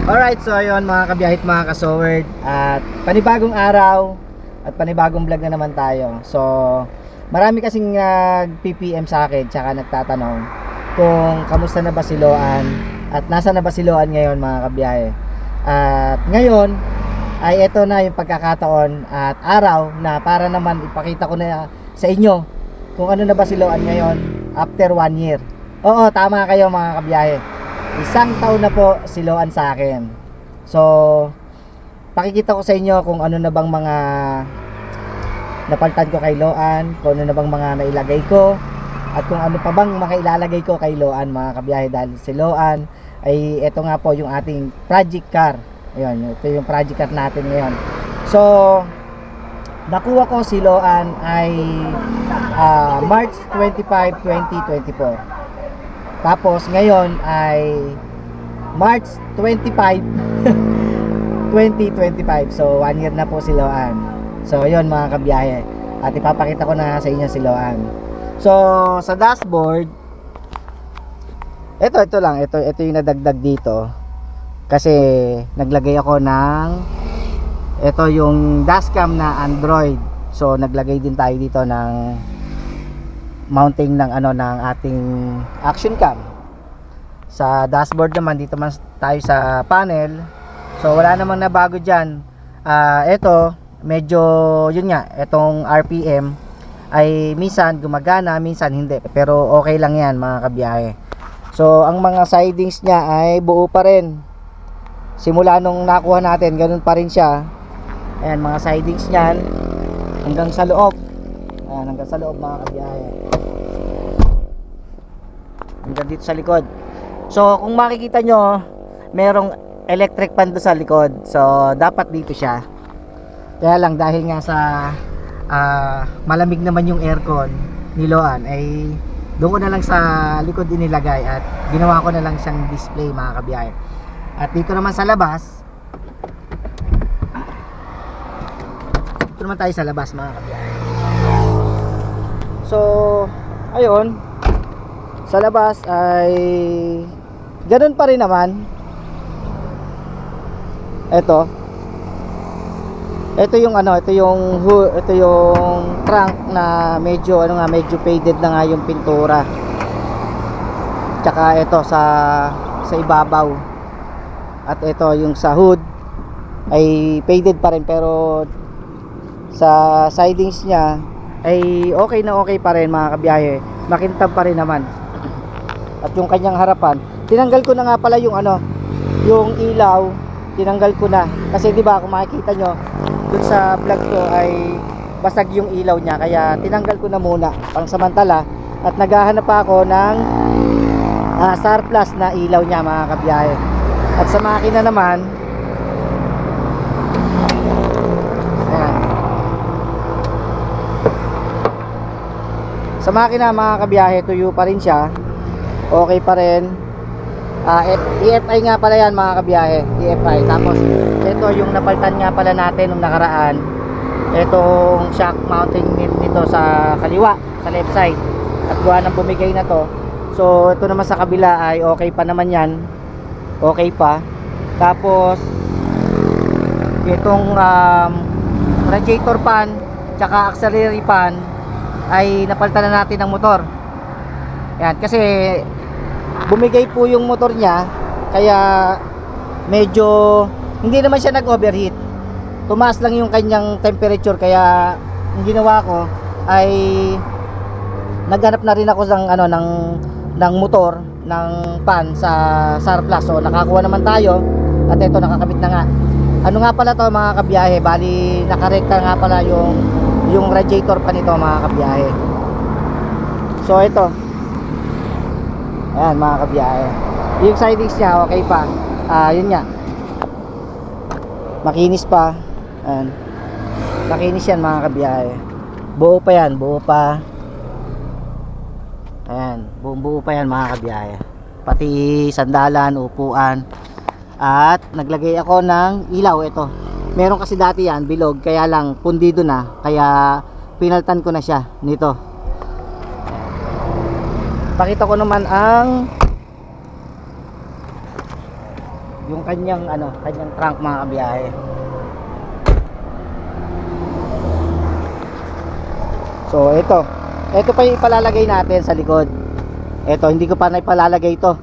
Alright, so ayun mga kabiyahit, mga kasowerd, at panibagong araw at panibagong vlog na naman tayo. So marami kasing nag-PPM sa akin tsaka nagtatanong kung kamusta na ba si Loan at nasa na ba si Loan ngayon mga kabiyahe. At ngayon ay ito na yung pagkakataon at araw na para naman ipakita ko na sa inyo kung ano na ba si Loan ngayon after 1 year. Oo, tama kayo mga kabiyahe. 1 taon na po si Loan sa akin. So, pakikita ko sa inyo kung ano na bang mga napaltan ko kay Loan, kung ano na bang mga nailagay ko, at kung ano pa bang makailalagay ko kay Loan mga kabiyahe. Dahil si Loan ay ito nga po yung ating project car. Ayun, ito yung project car natin ngayon. So, nakuha ko si Loan ay March 25, 2024. Tapos ngayon ay March 25 2025. So 1 year na po si Loan. So yun mga kabiyahe, at ipapakita ko na sa inyo si Loan. So sa dashboard, ito lang, ito yung nadagdag dito kasi naglagay ako ng ito yung dashcam na Android. So naglagay din tayo dito ng mounting ng ng ating action cam. Sa dashboard naman, dito man tayo sa panel. So wala namang nabago diyan. Ito medyo yun nga, itong RPM ay minsan gumagana, minsan hindi. Pero okay lang 'yan mga kabiyahe. So ang mga sidings niya ay buo pa rin. Simula nung nakuha natin, ganun pa rin siya. Ayan mga sidings niyan hanggang sa loob. Ayan, hanggang sa loob mga kabiyahe. Hanggang dito sa likod. So kung makikita nyo, merong electric fan doon sa likod. So dapat dito siya. Kaya lang dahil nga sa malamig naman yung aircon ni Loan, ay doon ko na lang sa likod inilagay at ginawa ko na lang siyang display mga kabiyahe. At dito naman sa labas, dito naman tayo sa labas mga kabiyahe. So ayun, sa labas ay ganun pa rin naman. Ito yung ito yung trunk na medyo medyo faded na nga yung pintura. Tsaka ito sa ibabaw. At ito yung sa hood ay faded pa rin, pero sa sidings niya ay okay na okay pa rin mga kabiyahe. Makintab pa rin naman. At yung kanyang harapan, tinanggal ko na nga pala yung yung ilaw, tinanggal ko na kasi 'di ba kung makikita nyo dun sa vlog ko ay basag yung ilaw niya, kaya tinanggal ko na muna pangsamantala at naghahanap pa ako ng surplus na ilaw niya mga kabiyahe. At sa makina naman, ayan, sa makina mga kabiyahe, tuyo pa rin siya, okay pa rin. EFI nga pala yan mga kabiyahe, EFI. Tapos ito yung napaltan nga pala natin nung nakaraan, itong shock mounting nito sa kaliwa, sa left side, at gawa ng bumigay na to. So ito naman sa kabila ay okay pa naman yan, okay pa. Tapos itong radiator pan tsaka auxiliary pan ay napaltan na natin ng motor. Yan, kasi bumigay po yung motor niya, kaya medyo hindi naman siya nag-overheat. Tumaas lang yung kanyang temperature, kaya ang ginawa ko ay naghanap na rin ako ng motor, ng pan sa surplus. So nakakuha naman tayo at ito nakakabit na nga. Ano nga pala to mga kabiyahe, bali nakarekta nga pala yung radiator pan nito mga kabiyahe. So ito, ayan mga kabiyahe, yung sidings niya okay pa. Yun nga, makinis pa. Ayan, makinis yan mga kabiyahe. Buo pa yan, buo pa. Ayan, buo pa yan mga kabiyahe. Pati sandalan, upuan. At naglagay ako ng ilaw. Ito, meron kasi dati yan bilog, kaya lang pundido na, kaya pinaltan ko na siya nito. Pakita ko naman ang yung kanyang kanyang trunk mga kabiyahe. So ito pa yung ipalalagay natin sa likod. Ito hindi ko pa na ipalalagay ito,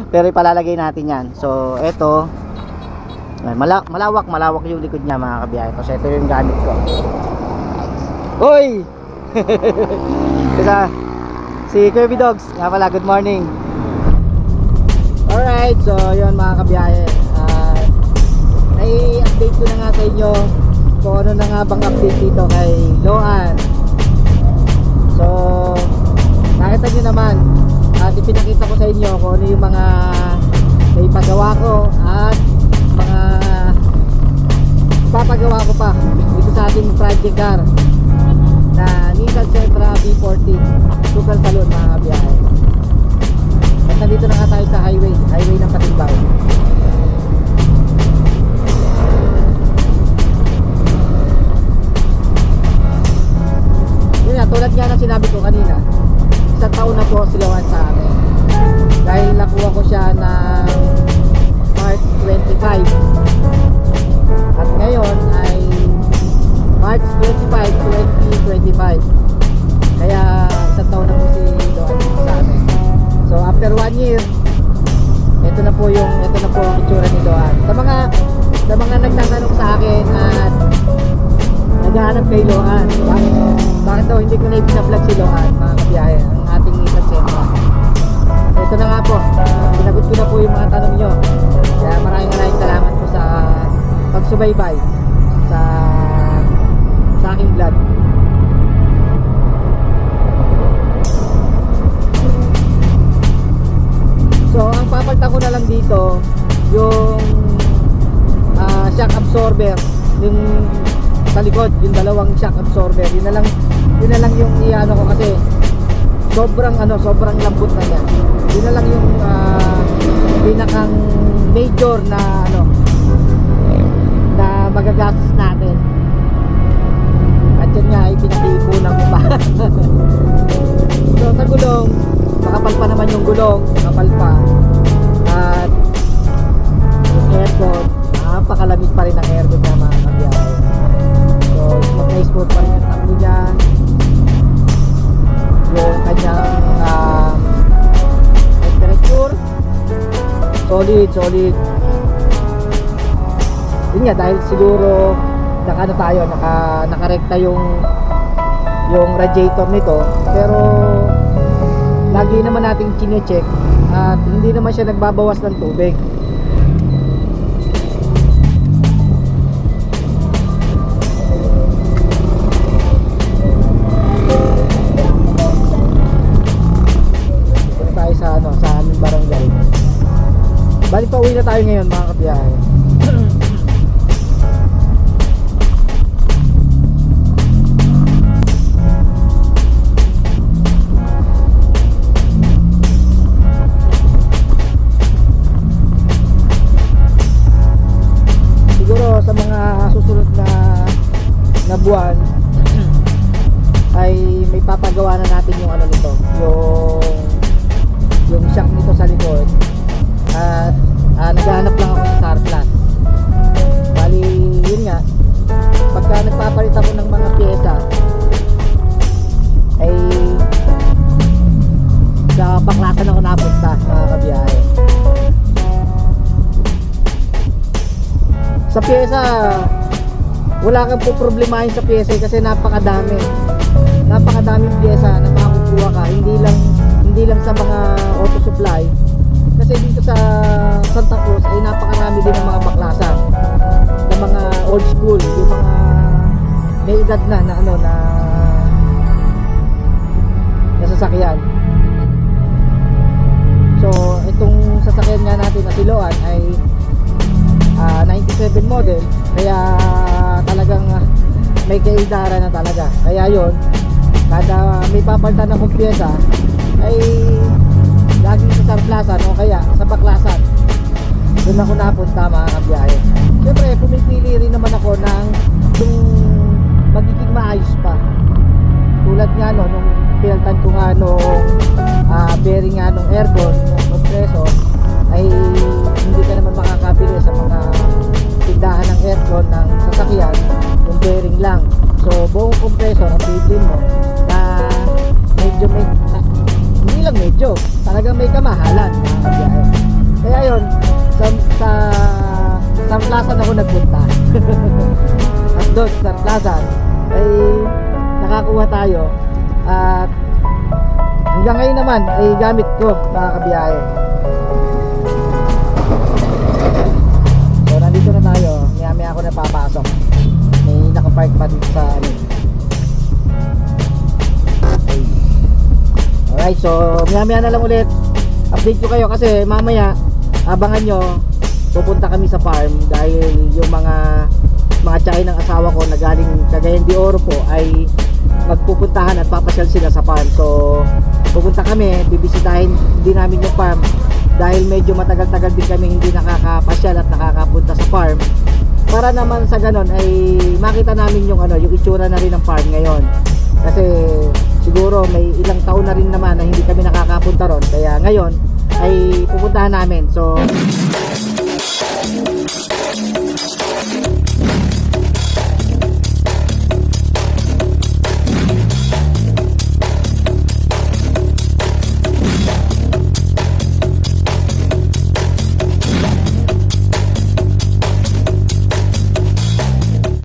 pero ipalalagay natin yan. So ito malawak yung likod niya mga kabiyahe. So ito yung gamit ko. Hoy! Kasi si Kirby Dogs nga pala, good morning. Alright, so yun mga kabiyahe, i-update ko na nga sa inyo kung ano na nga bang update dito kay Loan. So nakita nyo naman at ipinakita ko sa inyo kung ano yung mga naipagawa ko at mga papagawa ko pa dito sa ating project car na Nissan Sentra V40 Super Salon mga kabiyahe. At nandito na nga tayo sa highway ng Patimbao. Yun nga, tulad nga na sinabi ko kanina, isang taon na po silawan sa amin dahil nakuha ko siya ng March 25 at ngayon ay March 25, 2025. Kaya isang taon na po si Loan sa amin. So after 1 year, ito na po ang itsura ni Loan. Sa mga nagtatanong sa akin at naghahanap kay Loan, bakit daw hindi ko na ipina-vlog si Loan mga kabiyahe, ang ating Nissan Sentra. Ito na nga po, sinagot ko na po yung mga tanong nyo. Kaya maraming salamat po sa pagsubaybay sa aking vlog. So ang papalitan ko na lang dito yung shock absorber, yung sa likod, yung dalawang shock absorber. Yun na lang yung iano ko kasi sobrang lambot na yan. Yun na lang yung pinakang major na na magagastos natin. At yan nga ay pinag-iipunan ko pa. So sa gulong, makapal pa naman yung gulong, makapal pa. At yung aircon, napakalamig pa rin ang aircon na mga kabiyahe. So smooth pa rin yung takbo niya. Yung kanyang temperature, solid. Yun nga, dahil siguro nakarekta yung radiator nito, pero lagi naman nating chine-check at hindi naman siya nagbabawas ng tubig. Punta tayo sa aming barangay. Bali pa uwi na tayo ngayon mga kabiyahe. Sa mga susunod na buwan ay may papagawa na natin yung nito, yung shock nito sa likod. At naghahanap lang ako sa surplus. Bali yun nga, pagka nagpapalit ako ng mga pyesa ay sa baklasan ako napunta mga kabiyahe. Sa pyesa, wala kang po problemahin sa pyesa kasi napakadaming pyesa na makukuha ka, hindi lang sa mga auto supply, kasi dito sa Santa Cruz ay napakarami din ng mga baklasan ng mga old school, yung mga may edad na sasakyan. So itong sasakyan nga natin na si Loan ay 97 model, kaya talagang may kaidara na talaga. Kaya yon, kada may papalitan akong pyesa ay laging sa surplasan o kaya sa baklasan, doon ako napunta mga kabiyahe. Siyempre pumipili rin naman ako ng yung magiging maayos pa, tulad nga nung pinalitan ko nga nung bearing nga nung aircon, nung compressor, ay hindi ka naman makakabili Sarplasan ako nagpunta. At doon sa Sarplasan ay nakakuha tayo at hanggang ngayon naman ay gamit ko mga kabiyahe. So nandito na tayo, maya ako na papasok. May nakapark pa dito sa ano. Okay. Alright, so maya na lang ulit update ko kayo kasi mamaya abangan nyo, pupunta kami sa farm dahil yung mga tiyahin ng asawa ko na galing Cagayan de Oro po ay magpupuntahan at papasyal sila sa farm. So pupunta kami, bibisitahin din namin yung farm dahil medyo matagal-tagal din kami hindi nakakapasyal at nakakapunta sa farm, para naman sa ganon ay makita namin yung yung itsura na rin ng farm ngayon, kasi siguro may ilang taon na rin naman na hindi kami nakakapunta ron, kaya ngayon ay pupuntahan namin. So